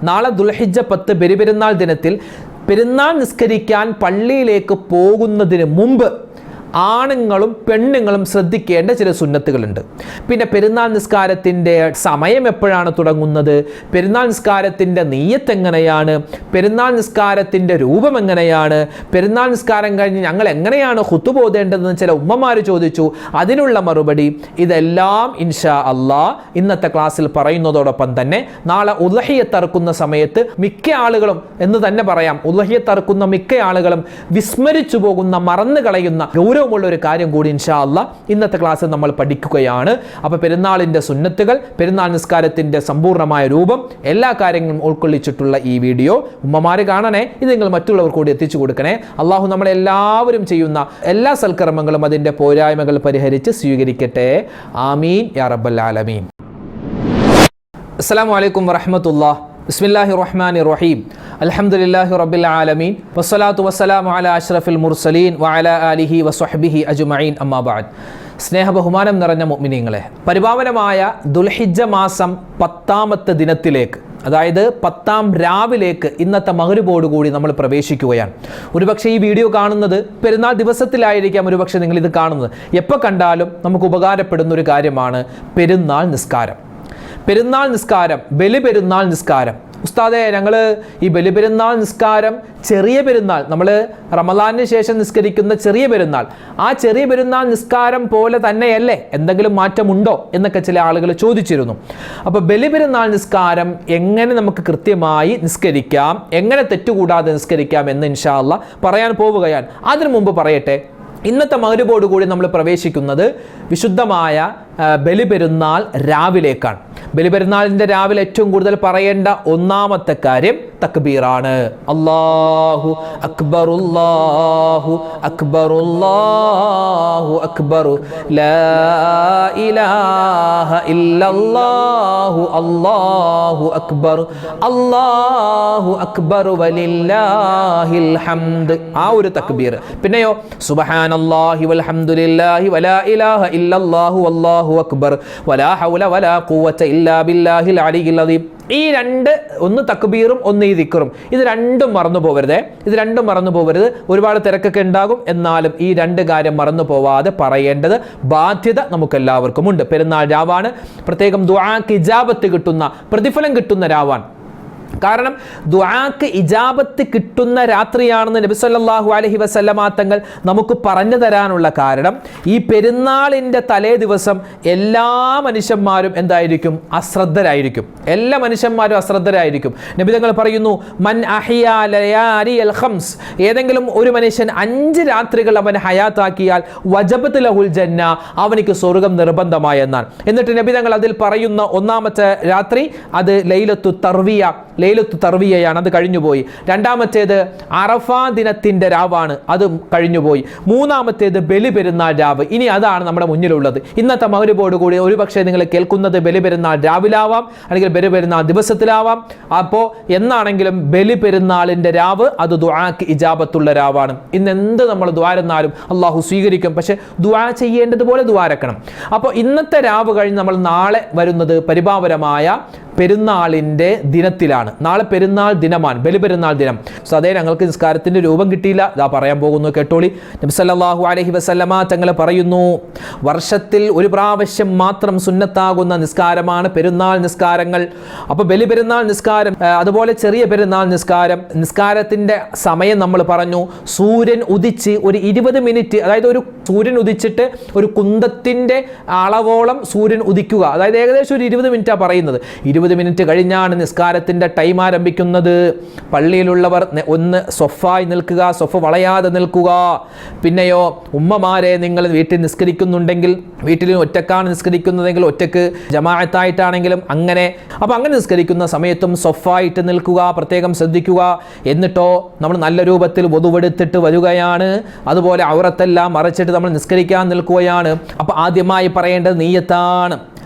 നാളെ ദുൽഹിജ്ജ 10 ബലിപെരുന്നാൾ ദിനത്തിൽ പെരുന്നാൾ നിസ്കരിക്കാൻ പള്ളിയിലേക്ക് പോകുന്നതിന് മുമ്പ് ആണുങ്ങളും പെണ്ണുങ്ങളും ശ്രദ്ധിക്കേണ്ട ചില സുന്നത്തുകളുണ്ട്. പിന്നെ പെരുന്നാൾ നിസ്കാരത്തിൻ്റെ സമയം എപ്പോഴാണ് തുടങ്ങുന്നത്, പെരുന്നാൾ നിസ്കാരത്തിൻ്റെ നിയ്യത്ത് എങ്ങനെയാണ്, പെരുന്നാൾ നിസ്കാരത്തിൻ്റെ രൂപം എങ്ങനെയാണ്, പെരുന്നാൾ നിസ്കാരം കഴിഞ്ഞ് ഞങ്ങൾ എങ്ങനെയാണ് ഖുതുബ ഓതേണ്ടതെന്ന് ചില ഉമ്മമാർ ചോദിച്ചു. അതിനുള്ള മറുപടി ഇതെല്ലാം ഇൻഷാ അല്ലാഹ് ഇന്നത്തെ ക്ലാസ്സിൽ പറയുന്നതോടൊപ്പം തന്നെ നാളെ ഉദ്ഹിയ്യത്ത് അറുക്കുന്ന സമയത്ത് മിക്ക ആളുകളും എന്ന് തന്നെ പറയാം, ഉദ്ഹിയ്യത്ത് അറുക്കുന്ന മിക്ക ആളുകളും വിസ്മരിച്ചു പോകുന്ന, മറന്നു കളയുന്ന ഗൗരവമുള്ള ഒരു കാര്യം കൂടി ഇൻഷാ അല്ലാഹ് ഇന്നത്തെ ക്ലാസ്സിൽ നമ്മൾ പഠിക്കുകയാണ്. അപ്പോൾ പെരുന്നാളിൻ്റെ സുന്നത്തുകൾ, പെരുന്നാൾ നിസ്കാരത്തിൻ്റെ സമ്പൂർണ്ണമായ രൂപം, എല്ലാ കാര്യങ്ങളും ഉൾക്കൊള്ളിച്ചിട്ടുള്ള ഈ വീഡിയോ ഉമ്മമാർ കാണണേ. ഇത് നിങ്ങൾ മറ്റുള്ളവർ കൂടി എത്തിച്ചു കൊടുക്കണേ. അള്ളാഹു നമ്മളെല്ലാവരും ചെയ്യുന്ന എല്ലാ സൽക്കർമ്മങ്ങളും അതിൻ്റെ പോരായ്മകൾ പരിഹരിച്ച് സ്വീകരിക്കട്ടെ. ആമീൻ യാ റബ്ബൽ ആലമീൻ. അസ്സലാമു അലൈക്കും വറഹ്മത്തുള്ളാഹി. ബിസ്മില്ലാഹിർ റഹ്മാനിർ റഹീം. അൽഹംദുലില്ലാഹി റബ്ബിൽ ആലമീൻ വസ്സലാത്തു വസ്സലാമു അലാ അഷ്റഫിൽ മുർസലീൻ വഅലാ ആലിഹി വസ്വഹ്ബിഹി അജ്മഈൻ അമ്മാ ബഅദ്. സ്നേഹ ബഹുമാനം നിറഞ്ഞ മുഅ്മിനീങ്ങളെ, പരിപാവനമായ ദുൽഹിജ്ജ മാസം 10ാമത്തെ ദിനത്തിലേക്ക്, അതായത് 10ാം രാവിലേക്ക് ഇന്നത്തെ മഗ്‌രിബോടുകൂടി നമ്മൾ പ്രവേശിക്കുകയാണ്. ഒരുപക്ഷെ ഈ വീഡിയോ കാണുന്നത് പെരുന്നാൾ ദിവസത്തിലായിരിക്കാം ഒരുപക്ഷെ നിങ്ങൾ ഇത് കാണുന്നത്. എപ്പോൾ കണ്ടാലും നമുക്ക് ഉപകാരപ്പെടുന്ന ഒരു കാര്യമാണ് പെരുന്നാൾ നിസ്കാരം. പെരുന്നാൾ നിസ്കാരം, ബലിപെരുന്നാൾ നിസ്കാരം. ഉസ്താദെ, ഞങ്ങൾ ഈ ബലിപെരുന്നാൾ നിസ്കാരം ചെറിയ പെരുന്നാൾ, നമ്മൾ റമദാനിന് ശേഷം നിസ്കരിക്കുന്ന ചെറിയ പെരുന്നാൾ, ആ ചെറിയ പെരുന്നാൾ നിസ്കാരം പോലെ തന്നെയല്ലേ, എന്തെങ്കിലും മാറ്റമുണ്ടോ എന്നൊക്കെ ചില ആളുകൾ ചോദിച്ചിരുന്നു. അപ്പോൾ ബലിപെരുന്നാൾ നിസ്കാരം എങ്ങനെ നമുക്ക് കൃത്യമായി നിസ്കരിക്കാം, എങ്ങനെ തെറ്റുകൂടാതെ നിസ്കരിക്കാം എന്ന് ഇൻഷാ അല്ലാഹ് പറയാൻ പോവുകയാണ്. അതിനു മുമ്പ് പറയട്ടെ, ഇന്നത്തെ മഗ്‌രിബോടുകൂടി നമ്മൾ പ്രവേശിക്കുന്നത് വിശുദ്ധമായ ബലിപെരുന്നാൾ രാവിലേക്കാണ്. ബലിപെരുന്നാളിൻ്റെ രാവിലെ ഏറ്റവും കൂടുതൽ പറയേണ്ട ഒന്നാമത്തെ കാര്യം തക്ബീറാണ്. അല്ലാഹു അക്ബർ, അല്ലാഹു അക്ബർ, അല്ലാഹു അക്ബർ, ലാ ഇലാഹ ഇല്ലല്ലാഹു, അല്ലാഹു അക്ബർ, അല്ലാഹു അക്ബർ വലില്ലാഹിൽ ഹംദ്. ആ ഒരു തക്ബീർ. പിന്നെയോ സുബ്ഹാനല്ലാഹി വൽഹംദുലില്ലാഹി വലാ ഇലാഹ ഇല്ലല്ലാഹു വല്ലാഹു അക്ബർ വലാ ഹൗല വലാ ഖുവത ഇല്ലാ ബില്ലാഹിൽ അലിയിൽ അദീം. ഈ രണ്ട്, ഒന്ന് തക്ബീറും ഒന്ന് ഈ ദിക്റും, ഇത് രണ്ടും മറന്നു പോകരുതേ. ഇത് രണ്ടും മറന്നു പോകരുത്. ഒരുപാട് തിരക്കൊക്കെ ഉണ്ടാകും, എന്നാലും ഈ രണ്ട് കാര്യം മറന്നു പോവാതെ പറയേണ്ടത് ബാധ്യത നമുക്കെല്ലാവർക്കും ഉണ്ട്. പെരുന്നാൾ രാവാണ്, പ്രത്യേകം ദുആക്ക് ഇജാബത്ത് കിട്ടുന്ന, പ്രതിഫലം കിട്ടുന്ന രാവാണ്. കാരണം ദുആക്ക് ഇജാബത്ത് കിട്ടുന്ന രാത്രിയാണെന്ന് നബി സല്ലല്ലാഹു അലൈഹി വസല്ലമ തങ്ങൾ നമുക്ക് പറഞ്ഞു തരാനുള്ള കാരണം, ഈ പെരുന്നാളിൻ്റെ തലേ ദിവസം എല്ലാ മനുഷ്യന്മാരും എന്തായിരിക്കും? അശ്രദ്ധരായിരിക്കും. എല്ലാ മനുഷ്യന്മാരും അശ്രദ്ധരായിരിക്കും. നബി തങ്ങൾ പറയുന്നു, മൻ അഹ്യാ ലയാലിൽ ഖംസ്, ഏതെങ്കിലും ഒരു മനുഷ്യൻ 5 രാത്രികൾ അവൻ ഹയാത്താക്കിയാൽ വജബത്ത് ലഹുൽ ജന്ന, അവനിക്ക് സ്വർഗ്ഗം നിർബന്ധമായി എന്നാണ്. എന്നിട്ട് നബി തങ്ങൾ അതിൽ പറയുന്ന ഒന്നാമത്തെ രാത്രി അത് ലൈലത്തു തർവിയയാണ്, അത് കഴിഞ്ഞുപോയി. രണ്ടാമത്തേത് അറഫാ ദിനത്തിൻ്റെ രാവാണ്, അതും കഴിഞ്ഞുപോയി. മൂന്നാമത്തേത് ബലിപെരുന്നാൾ രാവ്. ഇനി അതാണ് നമ്മുടെ മുന്നിലുള്ളത്. ഇന്നത്തെ മഗ്‌രിബോടുകൂടി ഒരുപക്ഷെ നിങ്ങൾ കേൾക്കുന്നത് ബലിപെരുന്നാൾ രാവിലാവാം, അല്ലെങ്കിൽ ബലിപെരുന്നാൾ ദിവസത്തിലാവാം. അപ്പോൾ എന്നാണെങ്കിലും ബലിപെരുന്നാളിൻ്റെ രാവ് അത് ദുആക്ക് ഇജാബത്തുള്ള രാവാണ്. ഇന്ന് എന്ത് നമ്മൾ ദ്വാരന്നാലും അള്ളാഹു സ്വീകരിക്കും. പക്ഷെ ദുആ ചെയ്യേണ്ടതുപോലെ ദ്വാരക്കണം. അപ്പോൾ ഇന്നത്തെ രാവ് കഴിഞ്ഞ് നമ്മൾ നാളെ വരുന്നത് പരിപാവനമായ പെരുന്നാളിൻ്റെ ദിനത്തിലാണ്. നാളെ പെരുന്നാൾ ദിനമാണ്, ബലിപെരുന്നാൾ ദിനം. സോ അതേ, ഞങ്ങൾക്ക് നിസ്കാരത്തിൻ്റെ രൂപം കിട്ടിയില്ല, ഇതാ പറയാൻ പോകുന്നു, കേട്ടോളി. നബി സല്ലല്ലാഹു അലൈഹി വസല്ലമ തങ്ങൾ പറയുന്നു, വർഷത്തിൽ ഒരു പ്രാവശ്യം മാത്രം സുന്നത്താകുന്ന നിസ്കാരമാണ് പെരുന്നാൾ നിസ്കാരങ്ങൾ. അപ്പോൾ ബലിപെരുന്നാൾ നിസ്കാരം, അതുപോലെ ചെറിയ പെരുന്നാൾ നിസ്കാരം, നിസ്കാരത്തിൻ്റെ സമയം നമ്മൾ പറഞ്ഞു. സൂര്യൻ ഉദിച്ച് ഒരു 20 മിനിറ്റ്, അതായത് ഒരു സൂര്യൻ ഉദിച്ചിട്ട് ഒരു കുന്തത്തിൻ്റെ അളവോളം സൂര്യൻ ഉദിക്കുക, അതായത് ഏകദേശം ഒരു 20 മിനിറ്റാണ് പറയുന്നത്. 20 മിനിറ്റ് കഴിഞ്ഞാണ് നിസ്കാരത്തിൻ്റെ ടൈം ആരംഭിക്കുന്നത്. പള്ളിയിലുള്ളവർ ഒന്ന് സ്വഫായി നിൽക്കുക, സ്വഫ വളയാതെ നിൽക്കുക. പിന്നെയോ ഉമ്മമാരെ, നിങ്ങൾ വീട്ടിൽ നിസ്കരിക്കുന്നുണ്ടെങ്കിൽ, വീട്ടിൽ ഒറ്റക്കാണ് നിസ്കരിക്കുന്നതെങ്കിൽ ഒറ്റക്ക്, ജമാഅത്തായിട്ടാണെങ്കിലും അങ്ങനെ. അപ്പോൾ അങ്ങനെ നിസ്കരിക്കുന്ന സമയത്തും സ്വഫായിട്ട് നിൽക്കുക, പ്രത്യേകം ശ്രദ്ധിക്കുക. എന്നിട്ടോ നമ്മൾ നല്ല രൂപത്തിൽ വുദുവെടുത്തിട്ട് വരികയാണ്. അതുപോലെ ഔറത്തെല്ലാം മറച്ചിട്ട് നമ്മൾ നിസ്കരിക്കാൻ നിൽക്കുകയാണ്. അപ്പോൾ ആദ്യമായി പറയേണ്ടത് നിയ്യത്താണ്.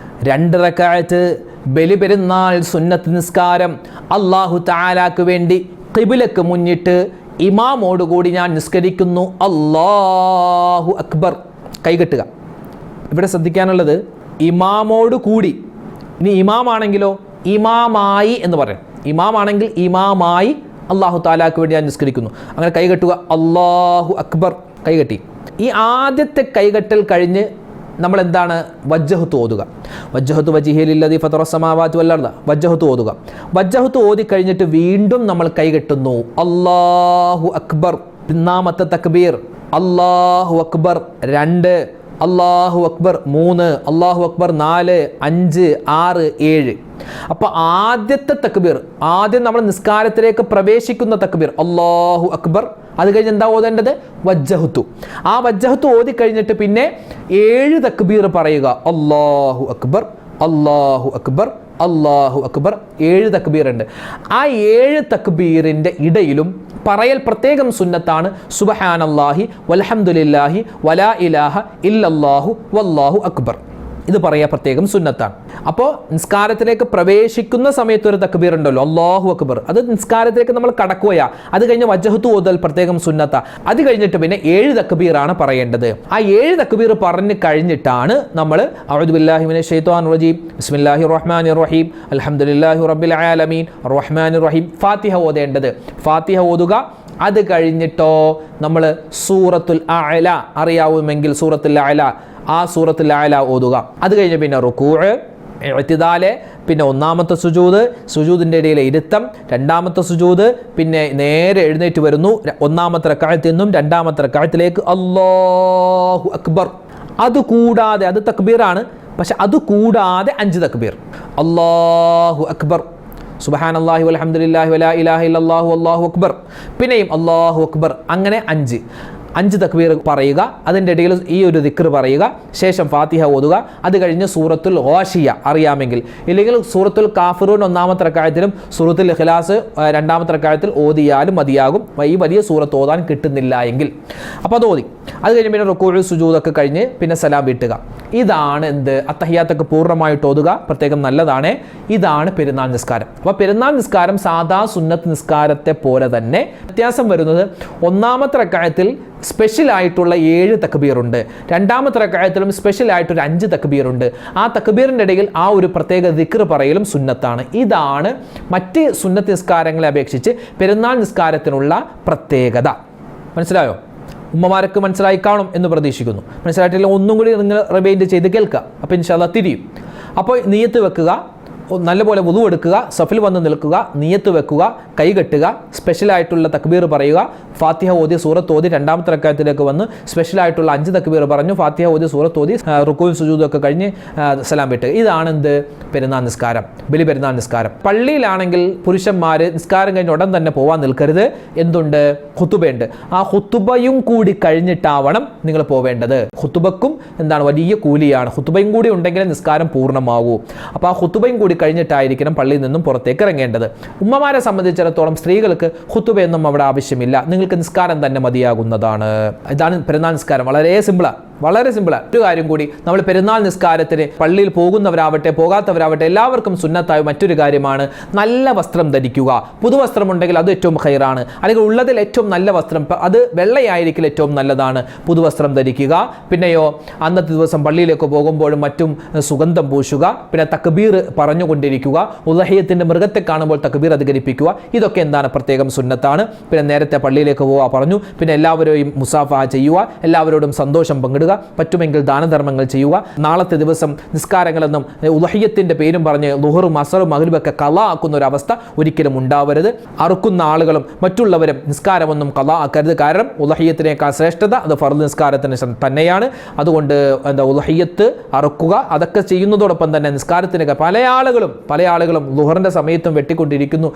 2 റക്അത്ത് ബലിപെരുന്നാൾ സുന്നത്ത് നിസ്കാരം, അല്ലാഹു തആലാക്ക് വേണ്ടി ഖിബ്ലക്ക് മുന്നിട്ട് ഇമാമോടുകൂടി ഞാൻ നിസ്കരിക്കുന്നു. അല്ലാഹു അക്ബർ, കൈകെട്ടുക. ഇവിടെ ശ്രദ്ധിക്കാനുള്ളത് ഇമാമോട് കൂടി. ഇനി ഇമാമാണെങ്കിലോ ഇമാമായി എന്ന് പറയും. ഇമാമാണെങ്കിൽ ഇമാമായി അള്ളാഹു താലാക്ക് വേണ്ടി ഞാൻ നിസ്കരിക്കുന്നു. അങ്ങനെ കൈകെട്ടുക, അല്ലാഹു അക്ബർ, കൈകെട്ടി. ഈ ആദ്യത്തെ കൈകെട്ടൽ കഴിഞ്ഞ് നമ്മൾ എന്താണ് വജ്ജഹത്ത് ഓതുക. വജ്ജഹത്ത് വജിഹിലില്ലദീ ഫതറ സമാവാതി വൽ അർദ, വജ്ജഹത്ത് ഓതുക. വജ്ജഹത്ത് ഓതി കഴിഞ്ഞിട്ട് വീണ്ടും നമ്മൾ കൈകെട്ടുന്നു. അല്ലാഹു അക്ബർ, ഒന്നാമത്തെ തക്ബീർ. അല്ലാഹു അക്ബർ 2, അല്ലാഹു അക്ബർ 3, അല്ലാഹു അക്ബർ 4, 5, 6, 7. അപ്പോൾ ആദ്യത്തെ തക്ബീർ, ആദ്യം നമ്മൾ നിസ്കാരത്തിലേക്ക് പ്രവേശിക്കുന്ന തക്ബീർ അല്ലാഹു അക്ബർ. അത് കഴിഞ്ഞ് എന്താ ഓതേണ്ടത്? വജ്ജഹത്തു. ആ വജ്ജഹത്തു ഓതി കഴിഞ്ഞിട്ട് പിന്നെ 7 തക്ബീർ പറയുക. അല്ലാഹു അക്ബർ, അല്ലാഹു അക്ബർ, അല്ലാഹു അക്ബർ. 7 തക്ബീർ ഉണ്ട്. ആ 7 തക്ബീറിൻ്റെ ഇടയിലും പറയൽ പ്രത്യേകം സുന്നത്താണ്. സുബ്ഹാനല്ലാഹി വൽഹംദുലില്ലാഹി വലാ ഇലാഹ ഇല്ലല്ലാഹു വല്ലാഹു അക്ബർ. ഇത് പറയാ പ്രത്യേകം സുന്നത്താണ്. അപ്പോൾ നിസ്കാരത്തിലേക്ക് പ്രവേശിക്കുന്ന സമയത്ത് ഒരു തക്ബീർ ഉണ്ടല്ലോ, അല്ലാഹു അക്ബർ, അത് നിസ്കാരത്തിലേക്ക് നമ്മൾ കടക്കുകയാ. അത് കഴിഞ്ഞ് വജ്ജഹത്തു ഓതൽ പ്രത്യേകം സുന്നത്താ. അത് കഴിഞ്ഞിട്ട് പിന്നെ 7 തക്ബീറാണ് പറയേണ്ടത്. ആ 7 തക്ബീർ പറഞ്ഞു കഴിഞ്ഞിട്ടാണ് നമ്മൾ അഊദു ബില്ലാഹി മിനശ് ശൈത്വാനിർ റജീം, ബിസ്മില്ലാഹിർ റഹ്മാനിർ റഹീം, അൽഹംദുലില്ലാഹി റബ്ബിൽ ആലമീൻ, റഹ്മാനിർ റഹീം, ഫാത്തിഹ ഓതേണ്ടത്. ഫാത്തിഹ ഓതുക. അത് കഴിഞ്ഞിട്ടോ നമ്മൾ സൂറത്തുൽ അഅല, അറിയാവുമെങ്കിൽ സൂറത്തുൽ അഅല, ആ സൂറത്തുൽ അഅല ഓതുക. അത് കഴിഞ്ഞ് പിന്നെ റുകൂഅ്, ഇഅ്തിദാല്, പിന്നെ ഒന്നാമത്തെ സുജൂദ്, സുജൂദിൻ്റെ ഇടയിലെ ഇരുത്തം, രണ്ടാമത്തെ സുജൂദ്, പിന്നെ നേരെ എഴുന്നേറ്റ് വരുന്നു ഒന്നാമത്തെ റക്അത്തിൽ നിന്നും രണ്ടാമത്തെ റക്അത്തിലേക്ക്. അല്ലാഹു അക്ബർ. അതുകൂടാതെ, അത് തക്ബീറാണ്, പക്ഷെ അതുകൂടാതെ 5 തക്ബീർ. അല്ലാഹു അക്ബർ, സുബ്ഹാനല്ലാഹി വൽഹംദുലില്ലാഹി വലാ ഇലാഹ ഇല്ലല്ലാഹു വല്ലാഹു അക്ബർ, പിന്നെയും അല്ലാഹു അക്ബർ. അങ്ങനെ 5 തക്ബീർ പറയുക. അതിൻ്റെ ഇടയിൽ ഈ ഒരു ദിക്ർ പറയുക. ശേഷം ഫാത്തിഹ ഓതുക. അത് കഴിഞ്ഞ് സൂറത്തുൽ ഗാശിയ അറിയാമെങ്കിൽ, ഇല്ലെങ്കിൽ സൂറത്തുൽ കാഫിറൂൻ ഒന്നാമത്തെ റക്അത്തിലും സൂറത്തുൽ ഇഖ്ലാസ് രണ്ടാമത്തെ റക്അത്തിൽ ഓതിയാലും മതിയാകും, ഈ വലിയ സൂറത്ത് ഓതാൻ കിട്ടുന്നില്ല എങ്കിൽ. അപ്പോൾ അത് ഓതി. അത് കഴിഞ്ഞ് പിന്നെ റുകൂഉ സുജൂദൊക്കെ കഴിഞ്ഞ് പിന്നെ സലാം വീട്ടുക. ഇതാണ് എന്ത്? അത്തഹിയാത്തൊക്കെ പൂർണ്ണമായിട്ട് ഓതുക, പ്രത്യേകം നല്ലതാണ്. ഇതാണ് പെരുന്നാൾ നിസ്കാരം. അപ്പോൾ പെരുന്നാൾ നിസ്കാരം സാധാ സുന്നത്ത് നിസ്കാരത്തെ പോലെ തന്നെ വ്യത്യാസം വരുന്നത്, ഒന്നാമത്തെ റക്അത്തിൽ സ്പെഷ്യൽ ആയിട്ടുള്ള 7 തക്ബീറുണ്ട്, രണ്ടാമത്തെ റക്അത്തിലും സ്പെഷ്യൽ ആയിട്ടൊരു 5 തക്ബീറുണ്ട്. ആ തക്ബീറിൻ്റെ ഇടയിൽ ആ ഒരു പ്രത്യേക ദിക്ർ പറയലും സുന്നത്താണ്. ഇതാണ് മറ്റ് സുന്നത്ത് നിസ്കാരങ്ങളെ അപേക്ഷിച്ച് പെരുന്നാൾ നിസ്കാരത്തിനുള്ള പ്രത്യേകത. മനസ്സിലായോ? ഉമ്മമാർക്ക് മനസ്സിലായി കാണും എന്ന് പ്രതീക്ഷിക്കുന്നു. മനസ്സിലായിട്ടില്ല ഒന്നും കൂടി നിങ്ങൾ റിവൈൻഡ് ചെയ്ത് കേൾക്കുക. അപ്പോൾ ഇൻഷാ അല്ലാഹ് തിരിയും. അപ്പോൾ നിയ്യത്ത് വെക്കുക, നല്ലപോലെ വുളു എടുക്കുക, സഫിൽ വന്ന് നിൽക്കുക, നിയ്യത്ത് വെക്കുക, കൈകെട്ടുക, സ്പെഷ്യലായിട്ടുള്ള തക്ബീർ പറയുക, ഫാത്തിഹ ഓതി സൂറത്ത് ഓതി രണ്ടാമത്തെ റക്അത്തിലേക്ക് വന്ന് സ്പെഷ്യലായിട്ടുള്ള 5 തക്ബീർ പറഞ്ഞു, ഫാത്തിഹ ഓതി സൂറത്ത് ഓതി റുക്കൂഉം സുജൂദും ഒക്കെ കഴിഞ്ഞ് സലാം വിട്ട്. ഇതാണ് എന്ത്? പെരുന്നാൾ നിസ്കാരം, ബലി പെരുന്നാൾ നിസ്കാരം. പള്ളിയിലാണെങ്കിൽ പുരുഷന്മാർ നിസ്കാരം കഴിഞ്ഞ് ഉടൻ തന്നെ പോവാൻ നിൽക്കരുത്. എന്തുണ്ട്? ഖുതുബയുണ്ട്. ആ ഖുതുബയും കൂടി കഴിഞ്ഞിട്ടാവണം നിങ്ങൾ പോവേണ്ടത്. ഖുതുബക്കും എന്താണ്? വലിയ കൂലിയാണ്. ഖുതുബയും കൂടി ഉണ്ടെങ്കിൽ നിസ്കാരം പൂർണ്ണമാകൂ. അപ്പോൾ ആ ഖുതുബയും കൂടി കഴിഞ്ഞിട്ടായിരിക്കണം പള്ളിയിൽ നിന്നും പുറത്തേക്ക് ഇറങ്ങേണ്ടത്. ഉമ്മമാരെ സംബന്ധിച്ചിടത്തോളം സ്ത്രീകൾക്ക് ഖുതുബയൊന്നും അവിടെ ആവശ്യമില്ല, നിങ്ങൾക്ക് നിസ്കാരം തന്നെ മതിയാകുന്നതാണ്. ഇതാണ് പെരുന്നാൾ നിസ്കാരം. വളരെ സിമ്പിളാണ്, വളരെ സിമ്പിളാണ്. ഒരു കാര്യം കൂടി, നമ്മൾ പെരുന്നാൾ നിസ്കാരത്തിന് പള്ളിയിൽ പോകുന്നവരാവട്ടെ പോകാത്തവരാവട്ടെ എല്ലാവർക്കും സുന്നത്തായ മറ്റൊരു കാര്യമാണ് നല്ല വസ്ത്രം ധരിക്കുക. പുതുവസ്ത്രം ഉണ്ടെങ്കിൽ അത് ഏറ്റവും ഖൈറാണ്. അല്ലെങ്കിൽ ഉള്ളതിൽ ഏറ്റവും നല്ല വസ്ത്രം അത് വെള്ളയായിരിക്കും ഏറ്റവും നല്ലതാണ്, പുതുവസ്ത്രം ധരിക്കുക. പിന്നെയോ അന്നത്തെ ദിവസം പള്ളിയിലേക്ക് പോകുമ്പോഴും മറ്റും സുഗന്ധം പൂശുക. പിന്നെ തക്ബീർ പറഞ്ഞുകൊണ്ടിരിക്കുക. ഉളഹിയത്തിൻ്റെ മൃഗത്തെ കാണുമ്പോൾ തക്ബീർ അധികരിപ്പിക്കുക. ഇതൊക്കെ എന്താണ്? പ്രത്യേകം സുന്നത്താണ്. പിന്നെ നേരത്തെ പള്ളിയിലേക്ക് പോവുക പറഞ്ഞു. പിന്നെ എല്ലാവരെയും മുസാഫഹ ചെയ്യുക, എല്ലാവരോടും സന്തോഷം പങ്കിടുക, പറ്റുമെങ്കിൽ ദാനധർമ്മങ്ങൾ ചെയ്യുക. നാളത്തെ ദിവസം നിസ്കാരങ്ങളെന്നും ഉളഹിയത്തിൻ്റെ പേരും പറഞ്ഞ് ളുഹറും അസറും മഗ്രിബൊക്കെ ഖളാ ആക്കുന്ന ഒരു അവസ്ഥ ഒരിക്കലും ഉണ്ടാവരുത്. അറുക്കുന്ന ആളുകളും മറ്റുള്ളവരും നിസ്കാരമൊന്നും ഖളാ ആക്കരുത്. കാരണം ഉളഹിയത്തിനേക്കാൾ ശ്രേഷ്ഠത അത് ഫർദ് നിസ്കാരത്തിന് തന്നെയാണ്. അതുകൊണ്ട് ഉളഹിയത്ത് അറുക്കുക അതൊക്കെ ചെയ്യുന്നതോടൊപ്പം തന്നെ നിസ്കാരത്തിനൊക്കെ പല ആളുകളും ളുഹറിൻ്റെ സമയത്തും വെട്ടിക്കൊണ്ടിരിക്കുന്നു,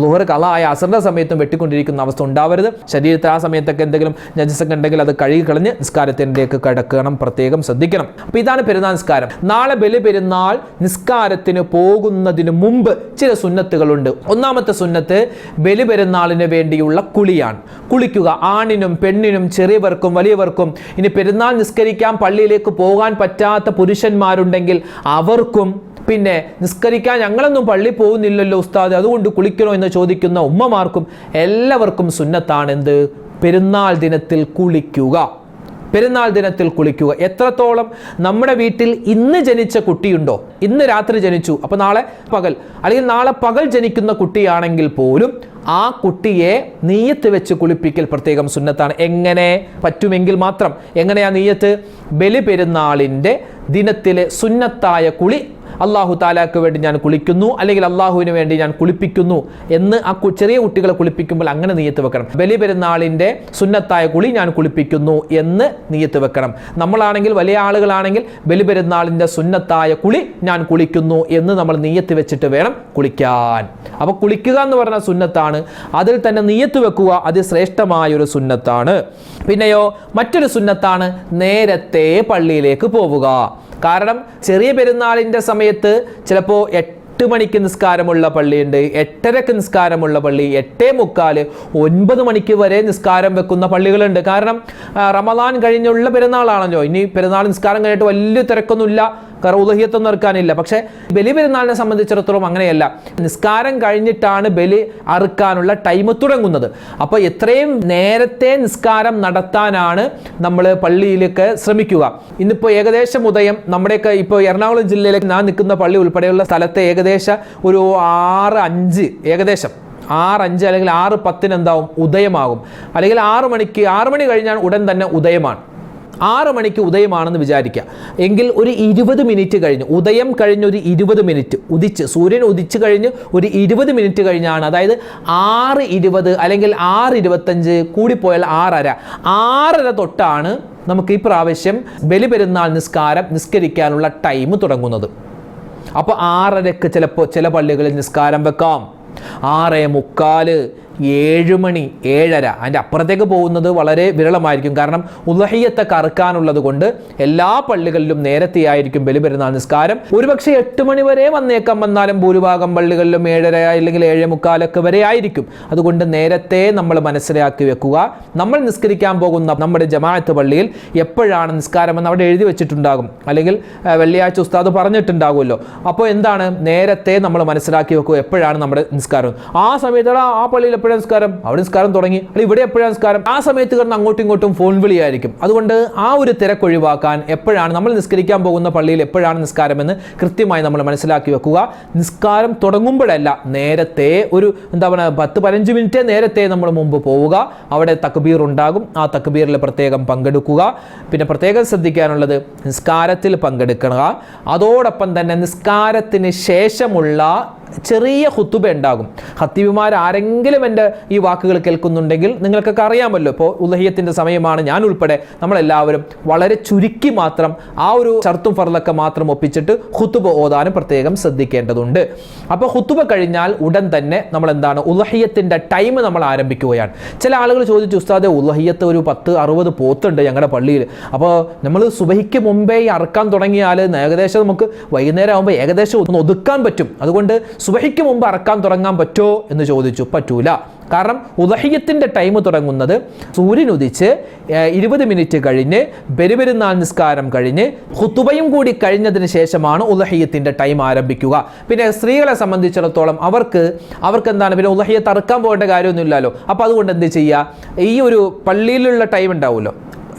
ളുഹർ ഖളാ ആയ അസറിൻ്റെ സമയത്തും വെട്ടിക്കൊണ്ടിരിക്കുന്ന അവസ്ഥ ഉണ്ടാവരുത്. ശരീരത്തിൽ ആ സമയത്തൊക്കെ എന്തെങ്കിലും നജസൊക്കെ ഉണ്ടെങ്കിൽ അത് കഴുകി കളഞ്ഞ് നിസ്കാരത്തിൻ്റെയൊക്കെ കിടക്കണം, പ്രത്യേകം ശ്രദ്ധിക്കണം. അപ്പോൾ ഇതാണ് പെരുന്നാൾ നിസ്കാരം. നാളെ ബലി പെരുന്നാൾ നിസ്കാരത്തിന് പോകുന്നതിന് മുമ്പ് ചില സുന്നത്തുകളുണ്ട്. ഒന്നാമത്തെ സുന്നത്ത് ബലി പെരുന്നാളിന് വേണ്ടിയുള്ള കുളിയാണ്. കുളിക്കുക. ആണിനും പെണ്ണിനും ചെറിയവർക്കും വലിയവർക്കും. ഇനി പെരുന്നാൾ നിസ്കരിക്കാൻ പള്ളിയിലേക്ക് പോകാൻ പറ്റാത്ത പുരുഷന്മാരുണ്ടെങ്കിൽ അവർക്കും, പിന്നെ നിസ്കരിക്കാൻ ഞങ്ങളൊന്നും പള്ളി പോകുന്നില്ലല്ലോ ഉസ്താദ് അതുകൊണ്ട് കുളിക്കണോ എന്ന് ചോദിക്കുന്ന ഉമ്മമാർക്കും എല്ലാവർക്കും സുന്നത്താണ് എന്ത്? പെരുന്നാൾ ദിനത്തിൽ കുളിക്കുക. പെരുന്നാൾ ദിനത്തിൽ കുളിക്കുക. എത്രത്തോളം നമ്മുടെ വീട്ടിൽ ഇന്ന് ജനിച്ച കുട്ടിയുണ്ടോ, ഇന്ന് രാത്രി ജനിച്ചു, അപ്പോൾ നാളെ പകൽ അല്ലെങ്കിൽ നാളെ പകൽ ജനിക്കുന്ന കുട്ടിയാണെങ്കിൽ പോലും ആ കുട്ടിയെ നീയത്ത് വെച്ച് കുളിപ്പിക്കൽ പ്രത്യേകം സുന്നത്താണ്. എങ്ങനെ പറ്റുമെങ്കിൽ മാത്രം. എങ്ങനെയാ നീയത്ത്? ബലി പെരുന്നാളിൻ്റെ ദിനത്തിലെ സുന്നത്തായ കുളി, അള്ളാഹു താലാക്ക് വേണ്ടി ഞാൻ കുളിക്കുന്നു, അല്ലെങ്കിൽ അള്ളാഹുവിന് വേണ്ടി ഞാൻ കുളിപ്പിക്കുന്നു എന്ന് ആ ചെറിയ കുട്ടികളെ കുളിപ്പിക്കുമ്പോൾ അങ്ങനെ നീയത്ത് വെക്കണം. ബലി പെരുന്നാളിൻ്റെ സുന്നത്തായ കുളി ഞാൻ കുളിപ്പിക്കുന്നു എന്ന് നീയത്ത് വെക്കണം. നമ്മളാണെങ്കിൽ, വലിയ ആളുകളാണെങ്കിൽ ബലി പെരുന്നാളിൻ്റെ സുന്നത്തായ കുളി ഞാൻ കുളിക്കുന്നു എന്ന് നമ്മൾ നീയത്ത് വെച്ചിട്ട് വേണം കുളിക്കാൻ. അപ്പോൾ കുളിക്കുക എന്ന് പറഞ്ഞാൽ സുന്നത്താണ്, അതിൽ തന്നെ നീയത്ത് വെക്കുക അതിശ്രേഷ്ഠമായൊരു സുന്നത്താണ്. പിന്നെയോ മറ്റൊരു സുന്നത്താണ് നേരത്തെ പള്ളിയിലേക്ക് പോവുക. കാരണം ചെറിയ പെരുന്നാളിൻ്റെ സമയത്ത് ചിലപ്പോൾ 8 മണിക്ക് നിസ്കാരമുള്ള പള്ളിയുണ്ട്, 8:30 നിസ്കാരമുള്ള പള്ളി, 8:45, 9 മണിക്ക് വരെ നിസ്കാരം വെക്കുന്ന പള്ളികളുണ്ട്. കാരണം റമദാൻ കഴിഞ്ഞുള്ള പെരുന്നാളാണല്ലോ. ഇനി പെരുന്നാൾ നിസ്കാരം കഴിഞ്ഞിട്ട് വലിയ തിരക്കൊന്നുമില്ല, കാരണം ഉദഹിയത്തൊന്നും ഇറക്കാനില്ല. പക്ഷേ ബലി പെരുന്നാളിനെ സംബന്ധിച്ചിടത്തോളം അങ്ങനെയല്ല. നിസ്കാരം കഴിഞ്ഞിട്ടാണ് ബലി അറുക്കാനുള്ള ടൈം തുടങ്ങുന്നത്. അപ്പോൾ എത്രയും നേരത്തെ നിസ്കാരം നടത്താനാണ് നമ്മൾ പള്ളിയിലേക്ക് ശ്രമിക്കുക. ഇന്നിപ്പോൾ ഏകദേശം ഉദയം നമ്മുടെയൊക്കെ ഇപ്പോൾ എറണാകുളം ജില്ലയിലേക്ക് ഞാൻ നിൽക്കുന്ന പള്ളി ഉൾപ്പെടെയുള്ള സ്ഥലത്തെ ഏകദേശം ഒരു 6:05 ഏകദേശം 6:05 അല്ലെങ്കിൽ 6:10 എന്താവും ഉദയമാകും. അല്ലെങ്കിൽ 6 മണി കഴിഞ്ഞാൽ ഉടൻ തന്നെ ഉദയമാണ്. 6 മണിക്ക് ഉദയമാണെന്ന് വിചാരിക്കുക. എങ്കിൽ ഒരു 20 മിനിറ്റ് കഴിഞ്ഞ്, ഉദയം കഴിഞ്ഞ് ഒരു 20 മിനിറ്റ് ഉദിച്ച്, സൂര്യൻ ഉദിച്ച് കഴിഞ്ഞ് ഒരു 20 മിനിറ്റ് കഴിഞ്ഞാണ്, അതായത് 6:20 അല്ലെങ്കിൽ 6:25 കൂടിപ്പോയാൽ 6:30 തൊട്ടാണ് നമുക്ക് ഈ പ്രാവശ്യം ബലി പെരുന്നാൾ നിസ്കരിക്കാനുള്ള ടൈം തുടങ്ങുന്നത്. അപ്പോൾ 6:30 ചിലപ്പോൾ ചില പള്ളികളിൽ നിസ്കാരം വെക്കാം. 6:45, 7 മണി, 7:30, അതിൻ്റെ അപ്പുറത്തേക്ക് പോകുന്നത് വളരെ വിരളമായിരിക്കും. കാരണം ഉളഹിയത്തെ കറുക്കാനുള്ളത് കൊണ്ട് എല്ലാ പള്ളികളിലും നേരത്തെയായിരിക്കും ബലി പെരുന്നാൾ നിസ്കാരം. ഒരുപക്ഷെ 8 മണി വരെ വന്നേക്കാം, വന്നാലും ഭൂരിഭാഗം പള്ളികളിലും 7:30 അല്ലെങ്കിൽ 7:45 വരെ ആയിരിക്കും. അതുകൊണ്ട് നേരത്തെ നമ്മൾ മനസ്സിലാക്കി വെക്കുക, നമ്മൾ നിസ്കരിക്കാൻ പോകുന്ന നമ്മുടെ ജമാഅത്ത് പള്ളിയിൽ എപ്പോഴാണ് നിസ്കാരമെന്ന് അവിടെ എഴുതി വെച്ചിട്ടുണ്ടാകും, അല്ലെങ്കിൽ വെള്ളിയാഴ്ച ഉസ്താദ് പറഞ്ഞിട്ടുണ്ടാകുമല്ലോ. അപ്പോൾ എന്താണ്, നേരത്തെ നമ്മൾ മനസ്സിലാക്കി വെക്കുക എപ്പോഴാണ് നമ്മുടെ നിസ്കാരം. ആ സമയത്ത് ആ പള്ളിയിൽ എപ്പോഴാണ് നിസ്കാരം, അവിടെ നിസ്കാരം തുടങ്ങി, അല്ലെങ്കിൽ ഇവിടെ എപ്പോഴാണ് നിസ്കാരം, ആ സമയത്ത് കിടന്ന് അങ്ങോട്ടും ഇങ്ങോട്ടും ഫോൺ വിളിയായിരിക്കും. അതുകൊണ്ട് ആ ഒരു തിരക്കൊഴിവാക്കാൻ എപ്പോഴാണ് നമ്മൾ നിസ്കരിക്കാൻ പോകുന്ന പള്ളിയിൽ എപ്പോഴാണ് നിസ്കാരം എന്ന് കൃത്യമായി നമ്മൾ മനസ്സിലാക്കി വെക്കുക. നിസ്കാരം തുടങ്ങുമ്പോഴല്ല, നേരത്തെ ഒരു 10-15 മിനിറ്റ് നേരത്തെ നമ്മൾ മുമ്പ് പോവുക. അവിടെ തക്ബീർ ഉണ്ടാകും, ആ തക്ബീറിൽ പ്രത്യേകം പങ്കെടുക്കുക. പിന്നെ പ്രത്യേകം ശ്രദ്ധിക്കാനുള്ളത്, നിസ്കാരത്തിൽ പങ്കെടുക്കുക, അതോടൊപ്പം തന്നെ നിസ്കാരത്തിന് ശേഷമുള്ള ചെറിയ ഖുതുബ ഉണ്ടാകും. ഖത്തീബുമാർ ആരെങ്കിലും എൻ്റെ ഈ വാക്കുകൾ കേൾക്കുന്നുണ്ടെങ്കിൽ നിങ്ങൾക്കൊക്കെ അറിയാമല്ലോ, ഇപ്പോൾ ഉളഹിയത്തിൻ്റെ സമയമാണ്, ഞാൻ ഉൾപ്പെടെ നമ്മളെല്ലാവരും വളരെ ചുരുക്കി മാത്രം ആ ഒരു ഷർത്തും ഫർളൊക്കെ മാത്രം ഒപ്പിച്ചിട്ട് ഖുതുബ ഓതാനും പ്രത്യേകം ശ്രദ്ധിക്കേണ്ടതുണ്ട്. അപ്പോൾ ഖുതുബ കഴിഞ്ഞാൽ ഉടൻ തന്നെ നമ്മൾ എന്താണ്, ഉളഹിയത്തിൻ്റെ ടൈം നമ്മൾ ആരംഭിക്കുകയാണ്. ചില ആളുകൾ ചോദിച്ചു, ഉസ്താദെ ഉളഹിയത്ത് ഒരു 10-60 പോത്തുണ്ട് ഞങ്ങളുടെ പള്ളിയിൽ, അപ്പോൾ നമ്മൾ സുബഹിക്ക് മുമ്പേ അറക്കാൻ തുടങ്ങിയാൽ ഏകദേശം നമുക്ക് വൈകുന്നേരം ആകുമ്പോൾ ഏകദേശം ഒന്ന് ഒതുക്കാൻ പറ്റും. അതുകൊണ്ട് സുബഹിക്ക് മുമ്പ് അറക്കാൻ തുടങ്ങാൻ പറ്റുമോ എന്ന് ചോദിച്ചു. പറ്റൂല. കാരണം ഉളഹിയത്തിൻ്റെ ടൈം തുടങ്ങുന്നത് സൂര്യൻ ഉദിച്ച് 20 മിനിറ്റ് കഴിഞ്ഞ് ബലി പെരുന്നാൾ നിസ്കാരം കഴിഞ്ഞ് ഖുതുബയും കൂടി കഴിഞ്ഞതിന് ശേഷമാണ് ഉളഹിയത്തിൻ്റെ ടൈം ആരംഭിക്കുക. പിന്നെ സ്ത്രീകളെ സംബന്ധിച്ചിടത്തോളം അവർക്ക് എന്താണ്, പിന്നെ ഉളഹിയത്ത് അറക്കാൻ പോകേണ്ട കാര്യമൊന്നുമില്ലല്ലോ. അപ്പോൾ അതുകൊണ്ട് എന്ത് ചെയ്യുക, ഈ ഒരു പള്ളിയിലുള്ള ടൈം ഉണ്ടാവുമല്ലോ,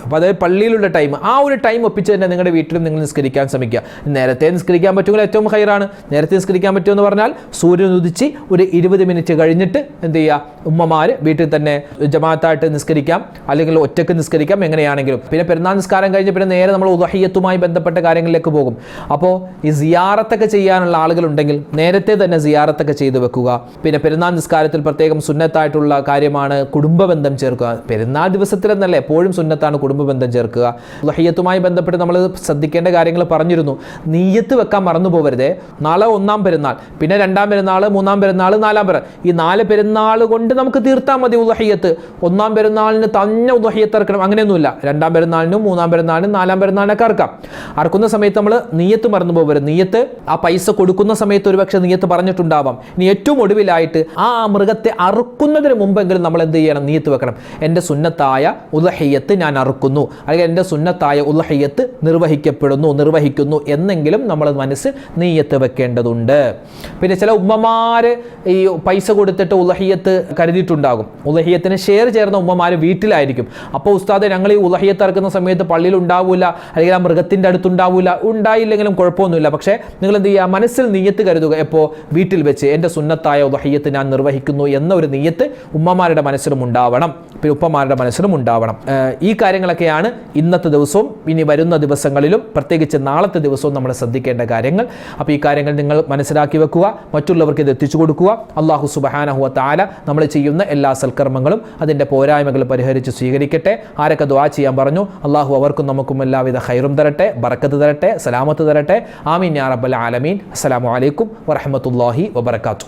അപ്പോൾ അതായത് പള്ളിയിലുള്ള ടൈം, ആ ഒരു ടൈം ഒപ്പിച്ച് തന്നെ നിങ്ങളുടെ വീട്ടിലും നിങ്ങൾ നിസ്കരിക്കാൻ ശ്രമിക്കുക. നേരത്തെ നിസ്കരിക്കാൻ പറ്റുമെങ്കിൽ ഏറ്റവും ഹൈറാണ്. നേരത്തെ നിസ്കരിക്കാൻ പറ്റുമെന്ന് പറഞ്ഞാൽ സൂര്യൻ ഉദിച്ച് ഒരു 20 മിനിറ്റ് കഴിഞ്ഞിട്ട് എന്ത് ചെയ്യുക, ഉമ്മമാർ വീട്ടിൽ തന്നെ ജമാഅത്തായിട്ട് നിസ്കരിക്കാം, അല്ലെങ്കിൽ ഒറ്റക്ക് നിസ്കരിക്കാം, എങ്ങനെയാണെങ്കിലും. പിന്നെ പെരുന്നാൾ നിസ്കാരം കഴിഞ്ഞ് പിന്നെ നേരെ നമ്മൾ ഉളഹിയത്തുമായി ബന്ധപ്പെട്ട കാര്യങ്ങളിലേക്ക് പോകും. അപ്പോൾ ഈ സിയാറത്തൊക്കെ ചെയ്യാനുള്ള ആളുകളുണ്ടെങ്കിൽ നേരത്തെ തന്നെ സിയാറത്തൊക്കെ ചെയ്തു വെക്കുക. പിന്നെ പെരുന്നാൾ നിസ്കാരത്തിൽ പ്രത്യേകം സുന്നത്തായിട്ടുള്ള കാര്യമാണ് കുടുംബബന്ധം ചേർക്കുക. പെരുന്നാൾ ദിവസത്തിലെന്നല്ല, എപ്പോഴും സുന്നത്താണ് കുടുംബബന്ധം ചേർക്കുക. ഉളഹിയത്തുമായി ബന്ധപ്പെട്ട് നമ്മൾ ശ്രദ്ധിക്കേണ്ട കാര്യങ്ങൾ പറഞ്ഞിരുന്നു. നീയത്ത് വെക്കാൻ മറന്നു പോകരുതേ. നാളെ 1-ാം പെരുന്നാൾ, പിന്നെ 2-ാം പെരുന്നാൾ, 3-ാം പെരുന്നാൾ, 4-ാം പെരുന്നാൾ, ഈ 4 പെരുന്നാൾ കൊണ്ട് നമുക്ക് തീർത്താൽ മതി ഉളഹിയത്ത്. 1-ാം പെരുന്നാളിന് തന്നെ ഉളഹിയത്ത് ഇറക്കണം, അങ്ങനെയൊന്നുമില്ല. 2-ാം പെരുന്നാളിനും 3-ാം പെരുന്നാളിനും 4-ാം പെരുന്നാളിനൊക്കെ ഇറക്കാം. അറക്കുന്ന സമയത്ത് നമ്മൾ നീയത്ത് മറന്നു പോകരുത്. നീയത്ത് ആ പൈസ കൊടുക്കുന്ന സമയത്ത് ഒരുപക്ഷെ നീയത്ത് പറഞ്ഞിട്ടുണ്ടാവാം. ഇനി ഏറ്റവും ഒടുവിലായിട്ട് ആ മൃഗത്തെ അറുക്കുന്നതിന് മുമ്പെങ്കിലും നമ്മൾ എന്ത് ചെയ്യണം, നീയത്ത് വെക്കണം. എൻ്റെ സുന്നത്തായ ഉളഹിയത്ത് ഞാൻ അറുക്കുന്നു, നിർവഹിക്കുന്നു, അല്ലെങ്കിൽ എൻ്റെ സുന്നത്തായ ഉളഹിയത്ത് നിർവഹിക്കുന്നു എന്നെങ്കിലും നമ്മൾ മനസ്സിൽ നീയത്ത് വെക്കേണ്ടതുണ്ട്. പിന്നെ ചില ഉമ്മമാർ ഈ പൈസ കൊടുത്തിട്ട് ഉളഹിയത്ത് കരുതിയിട്ടുണ്ടാകും. ഉളഹിയത്തിന് ഷെയർ ചേർന്ന ഉമ്മമാർ വീട്ടിലായിരിക്കും. അപ്പോൾ ഉസ്താദെ, ഞങ്ങൾ ഈ ഉളഹിയത്ത് ഇറക്കുന്ന സമയത്ത് പള്ളിയിൽ ഉണ്ടാവില്ല, അല്ലെങ്കിൽ ആ മൃഗത്തിൻ്റെ അടുത്തുണ്ടാവില്ല. ഉണ്ടായില്ലെങ്കിലും കുഴപ്പമൊന്നുമില്ല. പക്ഷേ നിങ്ങൾ എന്ത് ചെയ്യുക, മനസ്സിൽ നീയത്ത് കരുതുക. എപ്പോൾ? വീട്ടിൽ വെച്ച് എൻ്റെ സുന്നത്തായ ഉളഹിയത്ത് ഞാൻ നിർവഹിക്കുന്നു എന്ന ഒരു നീയത്ത് ഉമ്മമാരുടെ മനസ്സിലും ഉണ്ടാവണം, പിന്നെ ഉപ്പമാരുടെ മനസ്സിലും ഉണ്ടാവണം. ഈ കാര്യങ്ങളൊക്കെയാണ് ഇന്നത്തെ ദിവസവും ഇനി വരുന്ന ദിവസങ്ങളിലും പ്രത്യേകിച്ച് നാളത്തെ ദിവസവും നമ്മൾ ശ്രദ്ധിക്കേണ്ട കാര്യങ്ങൾ. അപ്പോൾ ഈ കാര്യങ്ങൾ നിങ്ങൾ മനസ്സിലാക്കി വെക്കുക, മറ്റുള്ളവർക്ക് ഇത് എത്തിച്ചു കൊടുക്കുക. അല്ലാഹു സുബ്ഹാനഹു വ തആല നമ്മൾ ചെയ്യുന്ന എല്ലാ സൽക്കർമ്മങ്ങളും അതിൻ്റെ പോരായ്മകൾ പരിഹരിച്ച് സ്വീകരിക്കട്ടെ. ആരൊക്കെ ദുആ ചെയ്യാൻ പറഞ്ഞു, അല്ലാഹു അവർക്കും നമുക്കും എല്ലാവിധ ഖൈറും തരട്ടെ, ബറക്കത്ത് തരട്ടെ, സലാമത്ത് തരട്ടെ. ആമീൻ യാ റബ്ബൽ ആലമീൻ. അസ്സലാമു അലൈക്കും വറഹ്മത്തുള്ളാഹി വബറകാതുഹു.